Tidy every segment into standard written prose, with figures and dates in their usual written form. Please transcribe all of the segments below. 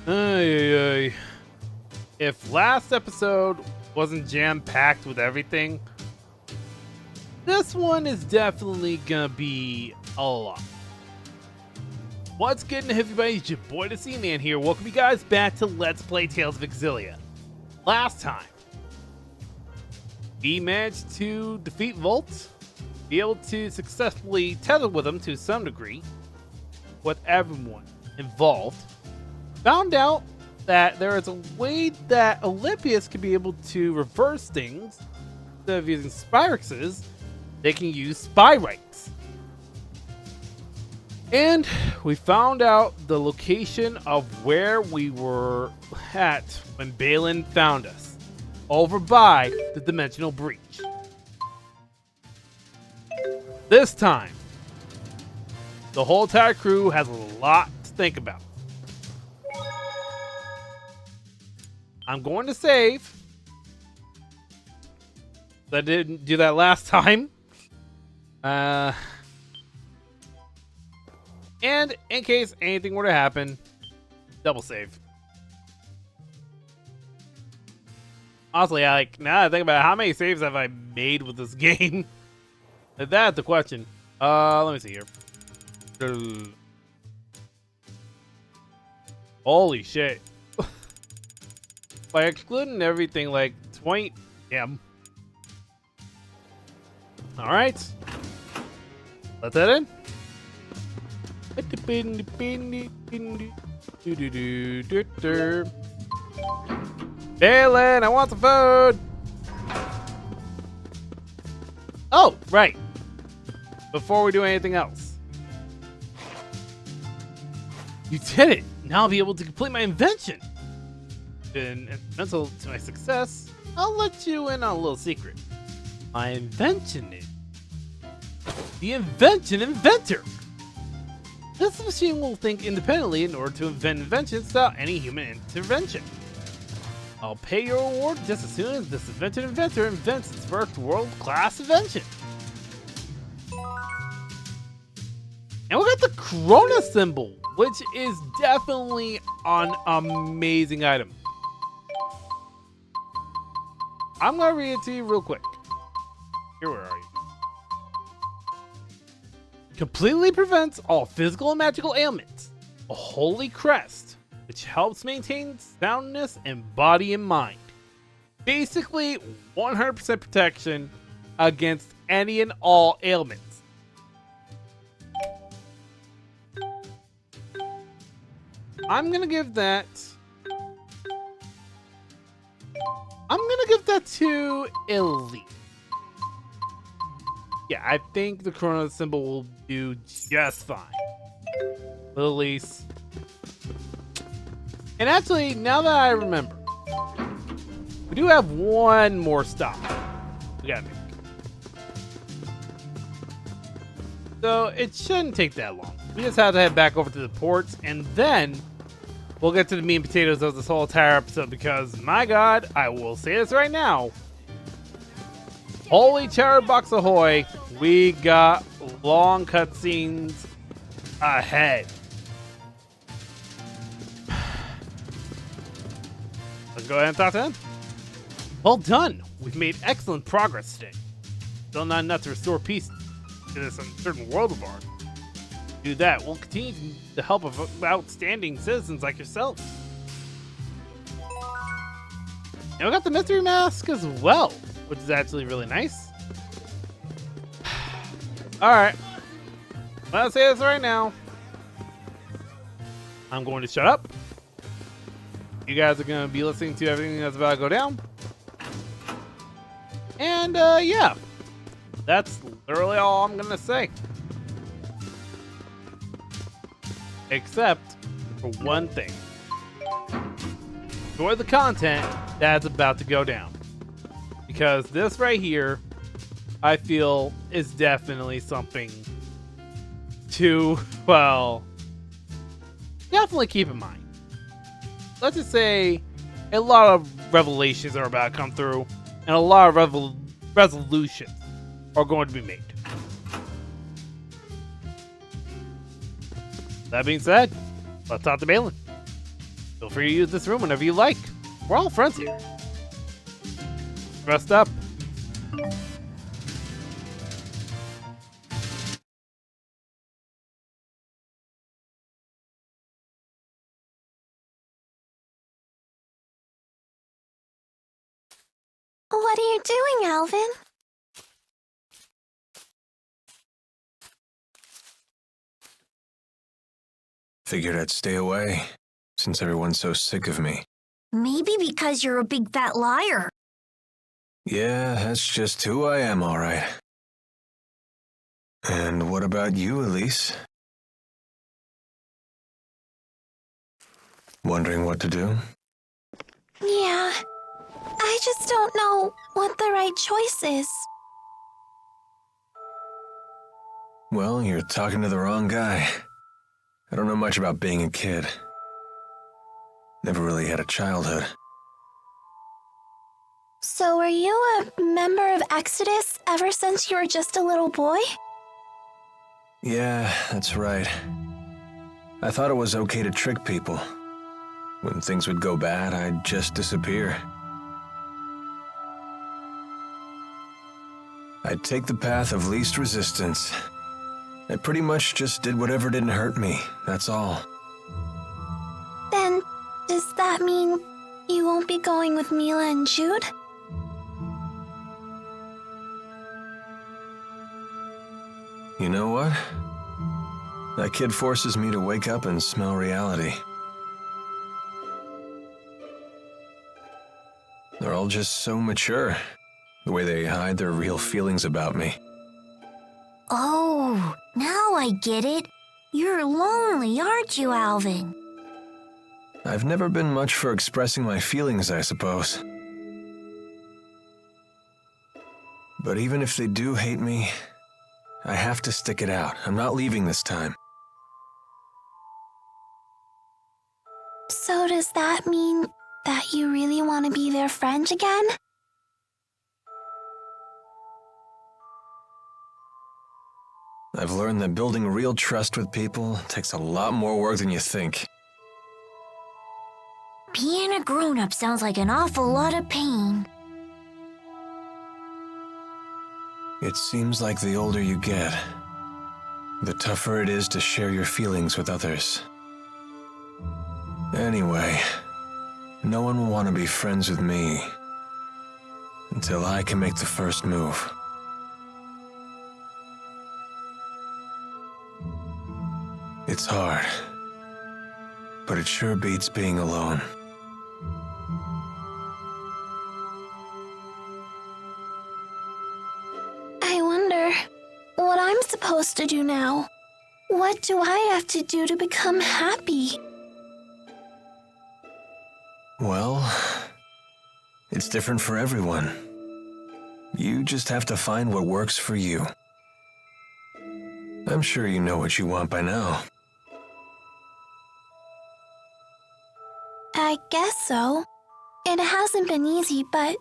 Ay, ay, ay. If last episode wasn't jam-packed with everything, this one is definitely gonna be a lot. What's good, everybody? It's your boy, the Sea-Man here. Welcome you guys back to Let's Play Tales of Xillia. Last time, we managed to defeat Volt, be able to successfully tether with him to some degree, with everyone involved. Found out that there is a way that Olympius can be able to reverse things. Instead of using Spyrexes, they can use Spyrites. And we found out the location of where we were at when Balin found us, over by the Dimensional Breach. This time, the whole entire crew has a lot to think about. I'm going to save. I didn't do that last time. And in case anything were to happen, double save. Honestly, now that I think about it, how many saves have I made with this game? That's the question. Let me see here. Holy shit. By excluding everything, like 20. Damn. Alright. Let that in. Balin, I want some food. Oh, right. Before we do anything else. You did it. Now I'll be able to complete my invention. Been instrumental to my success. I'll let you in on a little secret. My invention is the invention inventor. This machine will think independently in order to invent inventions without any human intervention. I'll pay your reward just as soon as this inventor invents its first world-class invention. And we got the Corona symbol, which is definitely an amazing item. I'm gonna read it to you real quick. Here, where are you? Completely prevents all physical and magical ailments. A holy crest, which helps maintain soundness in body and mind. Basically, 100% protection against any and all ailments. I'm gonna give that to Elite. Yeah, I think the Corona symbol will do just fine. Little Elise. And actually, now that I remember, we do have one more stop we gotta make. So it shouldn't take that long. We just have to head back over to the ports, and then we'll get to the meat and potatoes of this whole entire episode because, my god, I will say this right now. Holy Chatterbox ahoy, we got long cutscenes ahead. Let's go ahead and talk to him. Well done. We've made excellent progress today. Still not enough to restore peace to this uncertain world of ours. To do that, we'll continue the help of outstanding citizens like yourself. And we got the mystery mask as well, which is actually really nice. Alright. Let's say this right now. I'm going to shut up. You guys are going to be listening to everything that's about to go down. And, yeah. That's literally all I'm going to say. Except for one thing. Enjoy the content that's about to go down. Because this right here, I feel, is definitely something to, well, definitely keep in mind. Let's just say a lot of revelations are about to come through, and a lot of resolutions are going to be made. That being said, let's talk to Balin. So Feel free to use this room whenever you like. We're all friends here. Rest up. What are you doing, Alvin? Figured I'd stay away, since everyone's so sick of me. Maybe because you're a big fat liar. Yeah, that's just who I am, all right. And what about you, Elise? Wondering what to do? Yeah, I just don't know what the right choice is. Well, you're talking to the wrong guy. I don't know much about being a kid. Never really had a childhood. So were you a member of Exodus ever since you were just a little boy? Yeah, that's right. I thought it was okay to trick people. When things would go bad, I'd just disappear. I'd take the path of least resistance. I pretty much just did whatever didn't hurt me, that's all. Then, does that mean you won't be going with Mila and Jude? You know what? That kid forces me to wake up and smell reality. They're all just so mature, the way they hide their real feelings about me. Oh, now I get it. You're lonely, aren't you, Alvin? I've never been much for expressing my feelings, I suppose. But even if they do hate me, I have to stick it out. I'm not leaving this time. So does that mean that you really want to be their friend again? I've learned that building real trust with people takes a lot more work than you think. Being a grown-up sounds like an awful lot of pain. It seems like the older you get, the tougher it is to share your feelings with others. Anyway, no one will want to be friends with me until I can make the first move. It's hard, but it sure beats being alone. I wonder what I'm supposed to do now. What do I have to do to become happy? Well, it's different for everyone. You just have to find what works for you. I'm sure you know what you want by now. I guess so. It hasn't been easy, but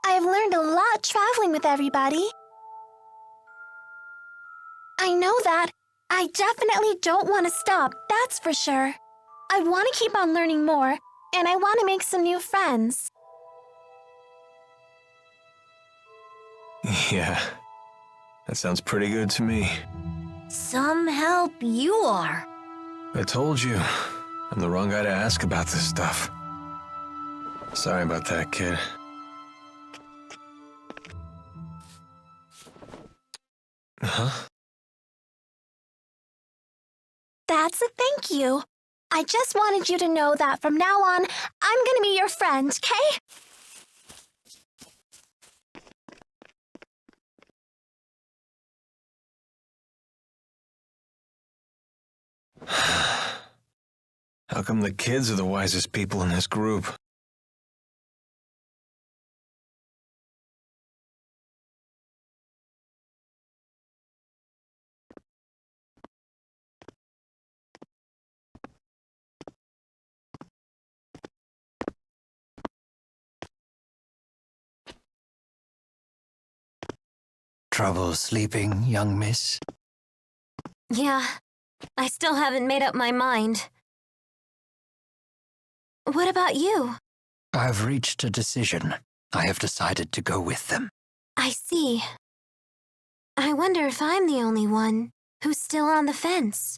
I've learned a lot traveling with everybody. I know that. I definitely don't want to stop, that's for sure. I want to keep on learning more, and I want to make some new friends. Yeah, that sounds pretty good to me. Some help you are. I told you, I'm the wrong guy to ask about this stuff. Sorry about that, kid. Huh? That's a thank you. I just wanted you to know that from now on, I'm gonna be your friend, okay? How come the kids are the wisest people in this group? Trouble sleeping, young miss? Yeah, I still haven't made up my mind. What about you? I've reached a decision. I have decided to go with them. I see. I wonder if I'm the only one who's still on the fence.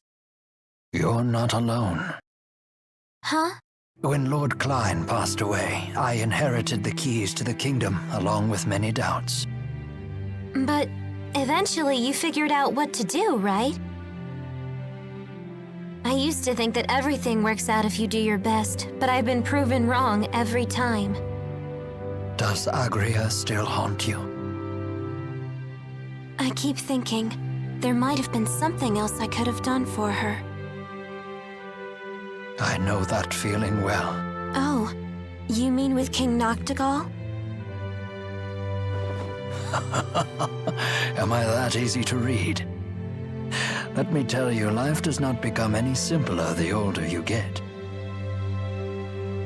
You're not alone. Huh? When Lord Klein passed away, I inherited the keys to the kingdom along with many doubts. But eventually you figured out what to do, right? I used to think that everything works out if you do your best, but I've been proven wrong every time. Does Agria still haunt you? I keep thinking there might have been something else I could have done for her. I know that feeling well. Oh, you mean with King Noctigal? Am I that easy to read? Let me tell you, life does not become any simpler the older you get.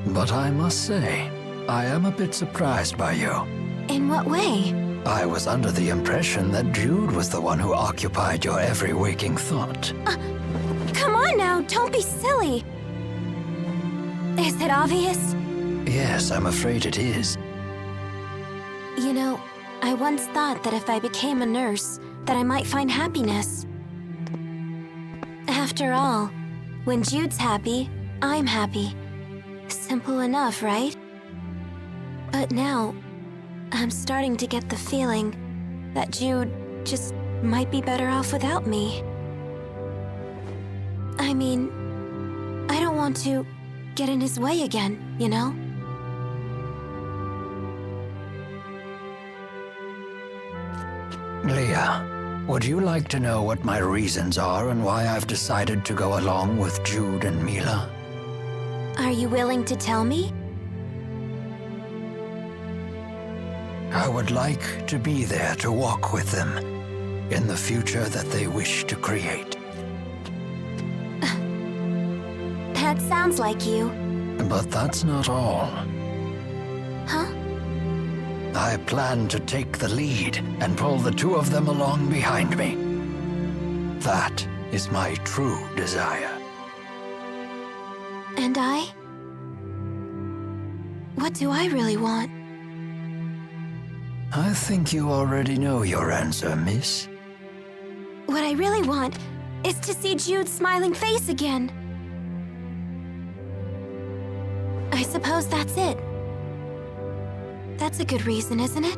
But I must say, I am a bit surprised by you. In what way? I was under the impression that Jude was the one who occupied your every waking thought. Come on now, don't be silly. Is it obvious? Yes, I'm afraid it is. You know, I once thought that if I became a nurse, that I might find happiness. After all, when Jude's happy, I'm happy. Simple enough, right? But now, I'm starting to get the feeling that Jude just might be better off without me. I mean, I don't want to get in his way again, you know? Leah, would you like to know what my reasons are and why I've decided to go along with Jude and Mila? Are you willing to tell me? I would like to be there to walk with them in the future that they wish to create. That sounds like you. But that's not all. Huh? I plan to take the lead and pull the two of them along behind me. That is my true desire. And I? What do I really want? I think you already know your answer, miss. What I really want is to see Jude's smiling face again. I suppose that's it. That's a good reason, isn't it?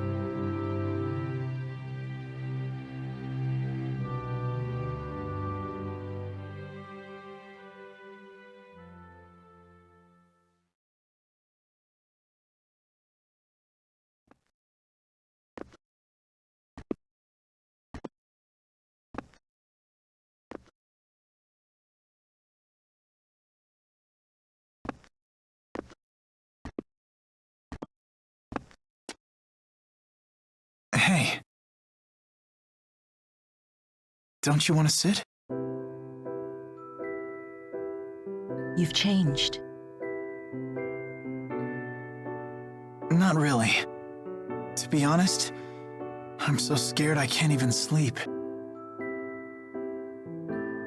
Hey. Don't you want to sit? You've changed. Not really. To be honest, I'm so scared I can't even sleep.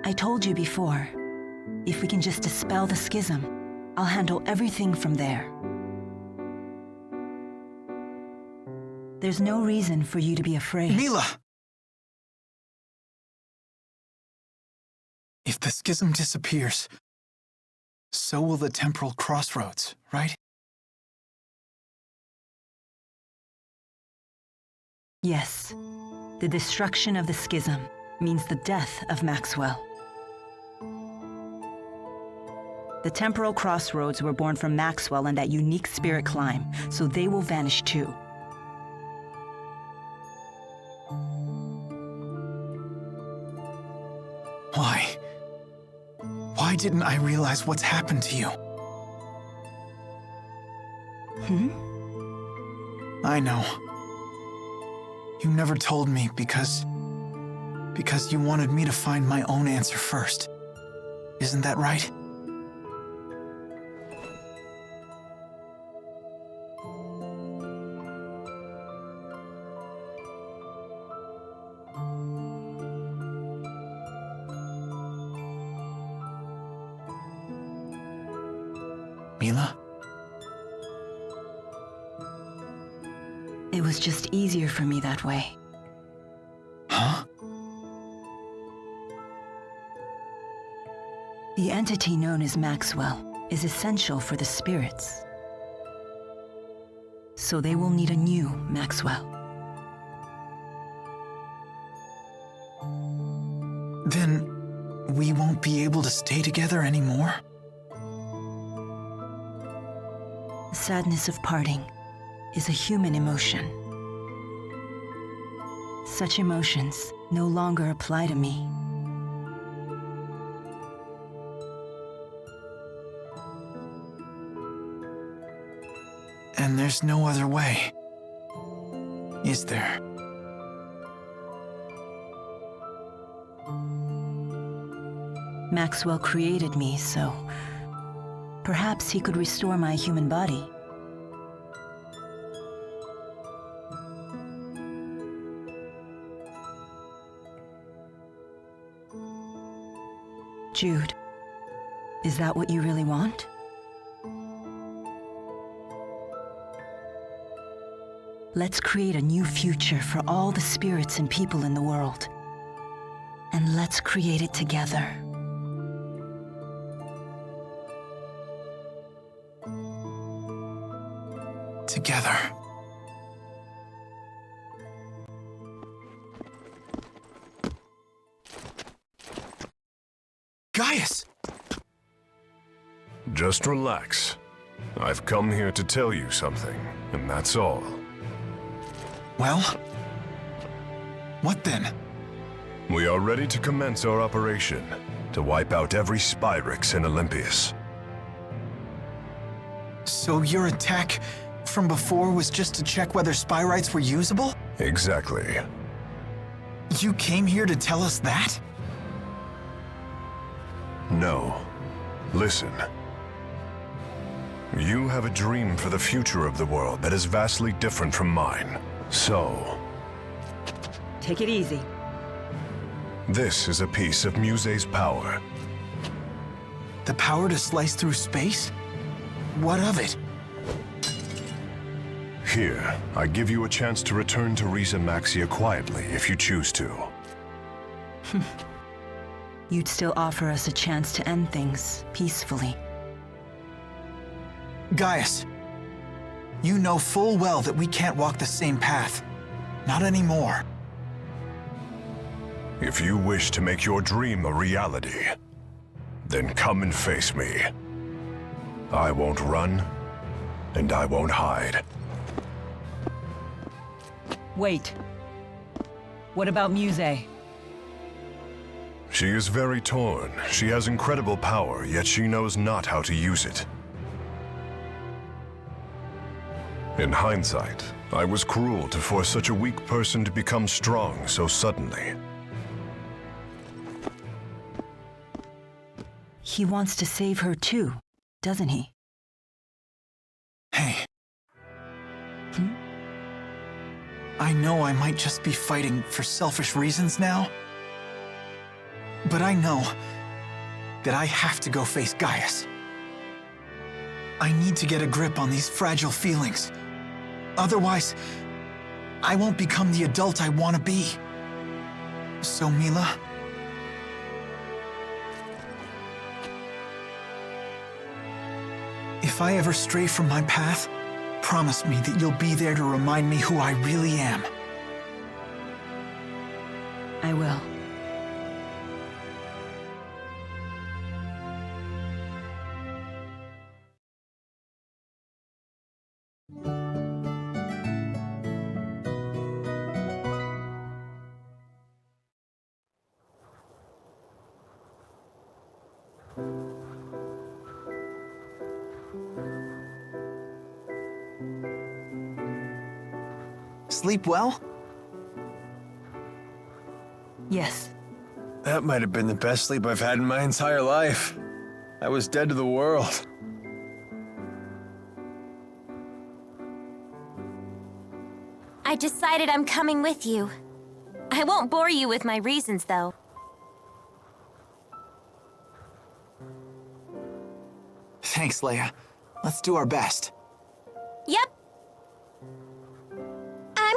I told you before, if we can just dispel the schism, I'll handle everything from there. There's no reason for you to be afraid. Mila! If the schism disappears, so will the temporal crossroads, right? Yes. The destruction of the schism means the death of Maxwell. The temporal crossroads were born from Maxwell and that unique spirit climb, so they will vanish too. Why? Why didn't I realize what's happened to you? I know. You never told me because you wanted me to find my own answer first. Isn't that right? Mila? It was just easier for me that way. Huh? The entity known as Maxwell is essential for the spirits. So they will need a new Maxwell. Then we won't be able to stay together anymore? The sadness of parting is a human emotion. Such emotions no longer apply to me. And there's no other way, is there? Maxwell created me, so perhaps he could restore my human body. Jude, is that what you really want? Let's create a new future for all the spirits and people in the world. And let's create it together. Together. Gaius! Just relax. I've come here to tell you something, and that's all. Well, what then? We are ready to commence our operation, to wipe out every Spyrix in Olympias. So your attack from before was just to check whether Spyrites were usable? Exactly. You came here to tell us that? No. Listen. You have a dream for the future of the world that is vastly different from mine. So, Take it easy. this is a piece of Muse's power. The power to slice through space? What of it? Here, I give you a chance to return to Rieze Maxia quietly if you choose to. You'd still offer us a chance to end things peacefully. Gaius, you know full well that we can't walk the same path. Not anymore. If you wish to make your dream a reality, then come and face me. I won't run, and I won't hide. Wait. What about Muse? She is very torn. She has incredible power, yet she knows not how to use it. In hindsight, I was cruel to force such a weak person to become strong so suddenly. He wants to save her too, doesn't he? Hey. I know I might just be fighting for selfish reasons now, but I know that I have to go face Gaius. I need to get a grip on these fragile feelings. Otherwise, I won't become the adult I want to be. So, Mila, if I ever stray from my path, promise me that you'll be there to remind me who I really am. I will. Sleep well? Yes. That might have been the best sleep I've had in my entire life. I was dead to the world. I decided I'm coming with you. I won't bore you with my reasons, though. Thanks, Leia. Let's do our best. Yep.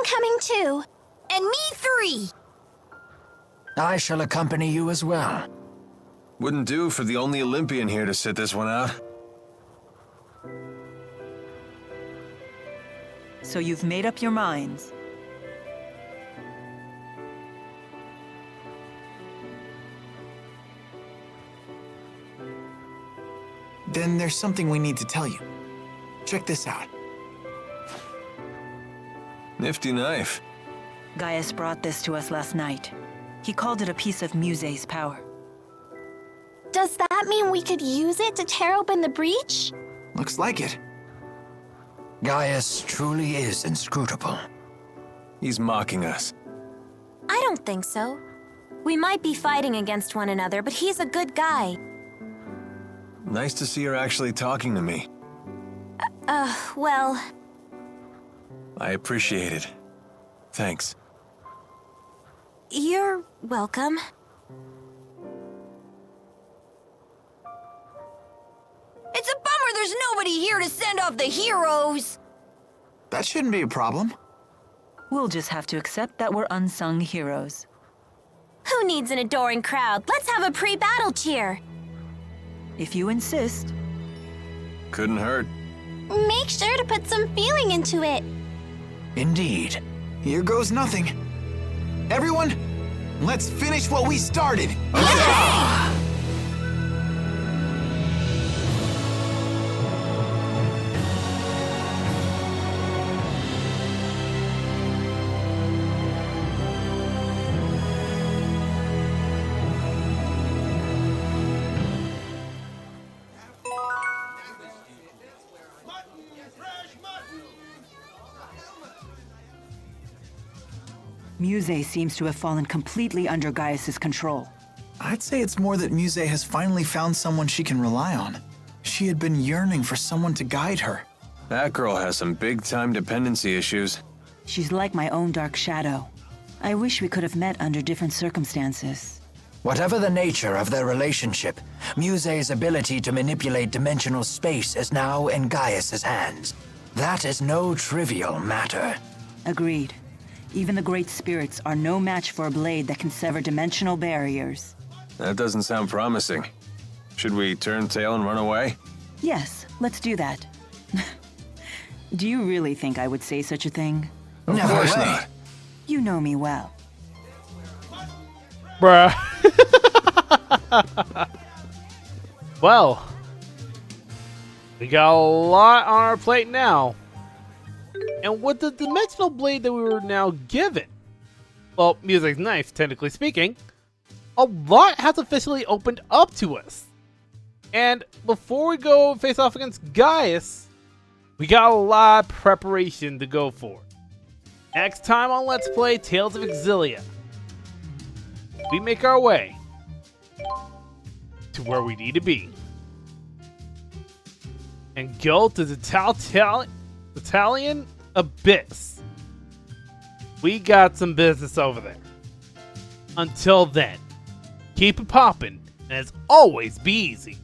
coming too. And me 3. I shall accompany you as well. Wouldn't do for the only Olympian here to sit this one out. So you've made up your minds. Then there's something we need to tell you. Check this out. Nifty knife. Gaius brought this to us last night. He called it a piece of Muse's power. Does that mean we could use it to tear open the breach? Looks like it. Gaius truly is inscrutable. He's mocking us. I don't think so. We might be fighting against one another, but he's a good guy. Nice to see her actually talking to me. Well... I appreciate it. Thanks. You're welcome. It's a bummer there's nobody here to send off the heroes. That shouldn't be a problem. We'll just have to accept that we're unsung heroes. Who needs an adoring crowd? Let's have a pre-battle cheer. If you insist. Couldn't hurt. Make sure to put some feeling into it. Indeed. Here goes nothing. Everyone, let's finish what we started. Muse seems to have fallen completely under Gaius's control. I'd say it's more that Muse has finally found someone she can rely on. She had been yearning for someone to guide her. That girl has some big-time dependency issues. She's like my own dark shadow. I wish we could have met under different circumstances. Whatever the nature of their relationship, Muse's ability to manipulate dimensional space is now in Gaius's hands. That is no trivial matter. Agreed. Even the great spirits are no match for a blade that can sever dimensional barriers. That doesn't sound promising. Should we turn tail and run away? Yes, let's do that. Do you really think I would say such a thing? Of Never course way. not. You know me well. Bruh. Well, we got a lot on our plate now. And with the dimensional blade that we were now given, well, Muse's knife, technically speaking, a lot has officially opened up to us. And before we go face off against Gaius, we got a lot of preparation to go for. Next time on Let's Play Tales of Xillia, we make our way to where we need to be and go to the Italian Abyss. We got some business over there. Until then, keep it poppin', and as always, be easy.